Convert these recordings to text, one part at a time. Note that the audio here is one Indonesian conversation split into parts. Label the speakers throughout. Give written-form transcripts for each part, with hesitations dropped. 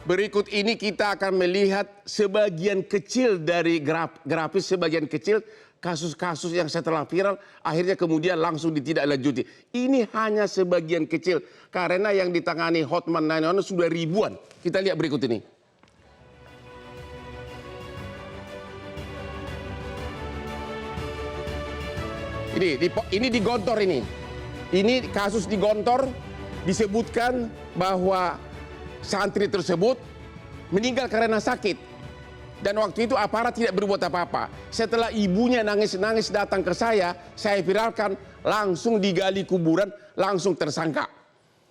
Speaker 1: Berikut ini kita akan melihat sebagian kecil dari grafis, sebagian kecil kasus-kasus yang setelah viral akhirnya kemudian langsung ditindaklanjuti. Ini hanya sebagian kecil karena yang ditangani Hotman 911 sudah ribuan. Kita lihat berikut ini. Ini di Gontor ini. Ini kasus di Gontor disebutkan bahwa santri tersebut meninggal karena sakit. Dan waktu itu aparat tidak berbuat apa-apa. Setelah ibunya nangis-nangis datang ke saya viralkan, langsung digali kuburan, langsung tersangka.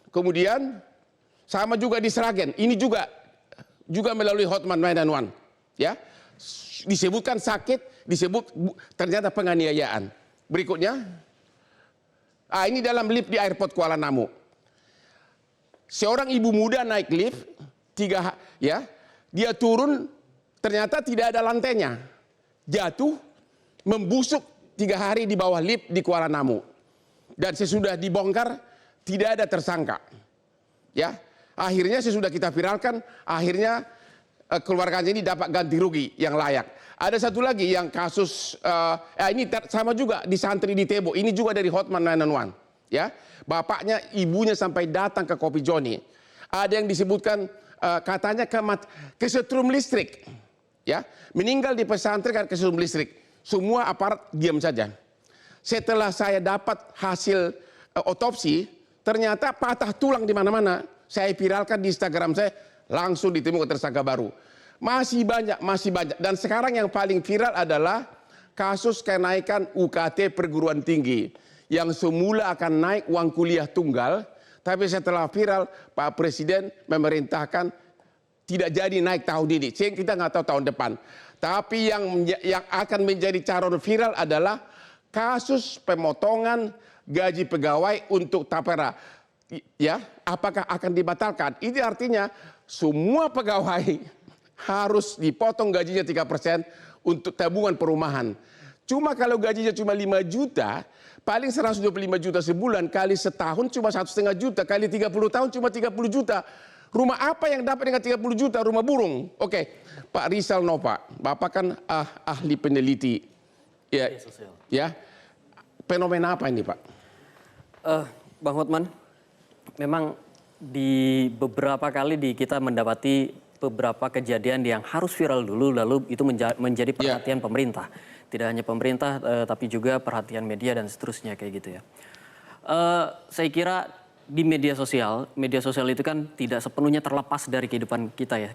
Speaker 1: Kemudian sama juga di Sragen, ini juga melalui Hotman 911. Ya, disebutkan sakit, ternyata penganiayaan. Berikutnya, ini dalam lift di airport Kuala Namu. Seorang ibu muda naik lift, dia turun, ternyata tidak ada lantainya. Jatuh, membusuk 3 hari di bawah lift di Kuala Namu. Dan sesudah dibongkar, tidak ada tersangka. Ya, akhirnya sesudah kita viralkan, akhirnya keluarganya ini dapat ganti rugi yang layak. Ada satu lagi yang kasus, ini sama juga di santri di Tebo. Ini juga dari Hotman 911. Ya, bapaknya, ibunya sampai datang ke Kopi Joni. Ada yang disebutkan katanya kesetrum listrik. Ya, meninggal di pesantren karena kesetrum listrik. Semua aparat diam saja. Setelah saya dapat hasil otopsi, ternyata patah tulang di mana-mana. Saya viralkan di Instagram saya, langsung ditemukan tersangka baru. Masih banyak. Dan sekarang yang paling viral adalah kasus kenaikan UKT perguruan tinggi. Yang semula akan naik uang kuliah tunggal, tapi setelah viral, Pak Presiden memerintahkan tidak jadi naik tahun ini. Sehingga kita nggak tahu tahun depan. Tapi yang akan menjadi calon viral adalah kasus pemotongan gaji pegawai untuk Tapera. Ya, apakah akan dibatalkan? Ini artinya semua pegawai harus dipotong gajinya 3% untuk tabungan perumahan. Cuma kalau gajinya cuma 5 juta, paling 125 juta sebulan, kali setahun cuma 1,5 juta, kali 30 tahun cuma 30 juta. Rumah apa yang dapat dengan 30 juta? Rumah burung. Oke, Pak Rizal Nova, Bapak kan ahli peneliti. Ya, fenomena apa ini Pak?
Speaker 2: Bang Hotman, memang di beberapa kali kita mendapati beberapa kejadian yang harus viral dulu, lalu itu menjadi perhatian pemerintah. Tidak hanya pemerintah, tapi juga perhatian media dan seterusnya kayak gitu ya. Saya kira di media sosial itu kan tidak sepenuhnya terlepas dari kehidupan kita ya,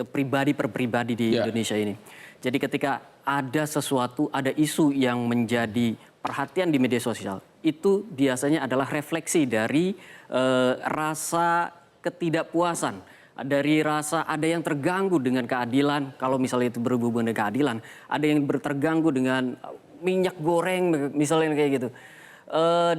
Speaker 2: pribadi per pribadi di Indonesia ini. Jadi ketika ada sesuatu, ada isu yang menjadi perhatian di media sosial, itu biasanya adalah refleksi dari rasa ketidakpuasan. Dari rasa ada yang terganggu dengan keadilan, kalau misalnya itu berhubungan dengan keadilan, ada yang terganggu dengan minyak goreng misalnya kayak gitu,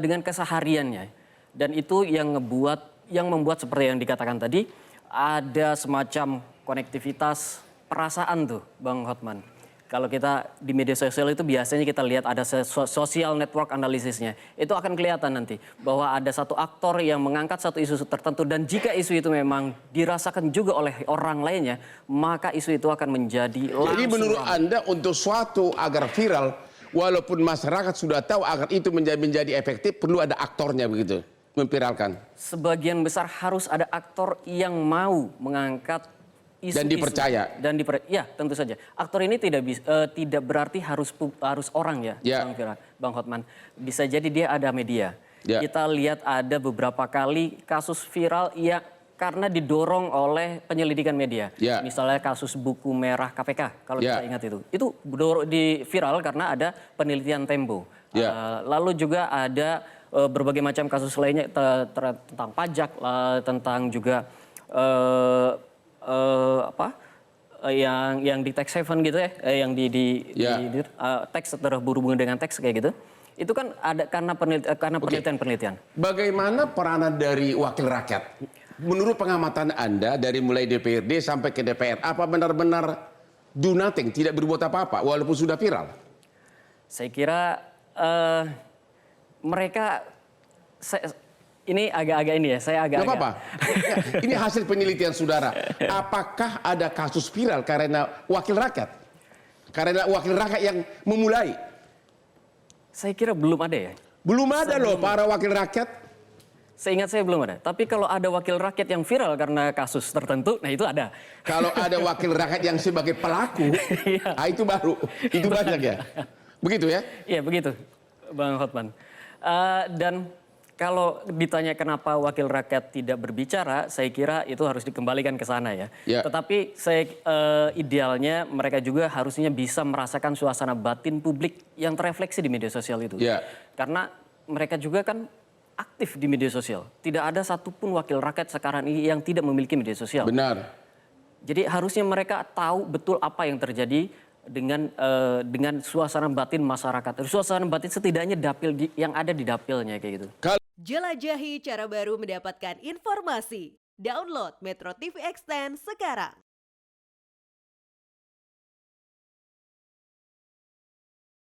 Speaker 2: dengan kesehariannya. Dan itu yang membuat seperti yang dikatakan tadi, ada semacam konektivitas perasaan tuh Bang Hotman. Kalau kita di media sosial itu biasanya kita lihat ada social network analisisnya. Itu akan kelihatan nanti bahwa ada satu aktor yang mengangkat satu isu tertentu, dan jika isu itu memang dirasakan juga oleh orang lainnya, maka isu itu akan menjadi langsung.
Speaker 1: Jadi menurut Anda untuk suatu agar viral, walaupun masyarakat sudah tahu agar itu menjadi efektif, perlu ada aktornya begitu, memviralkan?
Speaker 2: Sebagian besar harus ada aktor yang mau mengangkat isu-isu
Speaker 1: dan dipercaya.
Speaker 2: Ya, tentu saja. Aktor ini tidak berarti harus orang ya, Bang Hotman. Bisa jadi dia ada media. Kita lihat ada beberapa kali kasus viral ya karena didorong oleh penyelidikan media. Misalnya kasus buku merah KPK, kalau kita ingat itu. Itu di viral karena ada penelitian Tempo. Lalu juga ada berbagai macam kasus lainnya tentang pajak, tentang juga yang di tax haven gitu ya, yang di teks berhubungan dengan teks kayak gitu. Itu kan ada karena penelitian-penelitian.
Speaker 1: Bagaimana peranan dari wakil rakyat? Menurut pengamatan Anda dari mulai DPRD sampai ke DPR, apa benar-benar do nothing, tidak berbuat apa-apa walaupun sudah viral?
Speaker 2: Saya kira mereka Ini agak-agak ini ya, saya
Speaker 1: Nggak
Speaker 2: agak-agak.
Speaker 1: apa-apa. Ya, ini hasil penelitian saudara. Apakah ada kasus viral karena wakil rakyat? Karena wakil rakyat yang memulai?
Speaker 2: Saya kira belum ada ya.
Speaker 1: Belum ada loh para wakil rakyat.
Speaker 2: Seingat saya belum ada. Tapi kalau ada wakil rakyat yang viral karena kasus tertentu, nah itu ada.
Speaker 1: Kalau ada wakil rakyat yang sebagai pelaku, itu baru. Itu banyak ya. Begitu ya?
Speaker 2: Iya begitu, Bang Hotman. Dan kalau ditanya kenapa wakil rakyat tidak berbicara, saya kira itu harus dikembalikan ke sana ya.
Speaker 1: Ya.
Speaker 2: Tetapi idealnya mereka juga harusnya bisa merasakan suasana batin publik yang terefleksi di media sosial itu.
Speaker 1: Ya.
Speaker 2: Karena mereka juga kan aktif di media sosial. Tidak ada satupun wakil rakyat sekarang ini yang tidak memiliki media sosial.
Speaker 1: Benar.
Speaker 2: Jadi harusnya mereka tahu betul apa yang terjadi dengan suasana batin masyarakat. Suasana batin setidaknya yang ada di dapilnya kayak gitu.
Speaker 3: Jelajahi cara baru mendapatkan informasi. Download Metro TV Extend sekarang.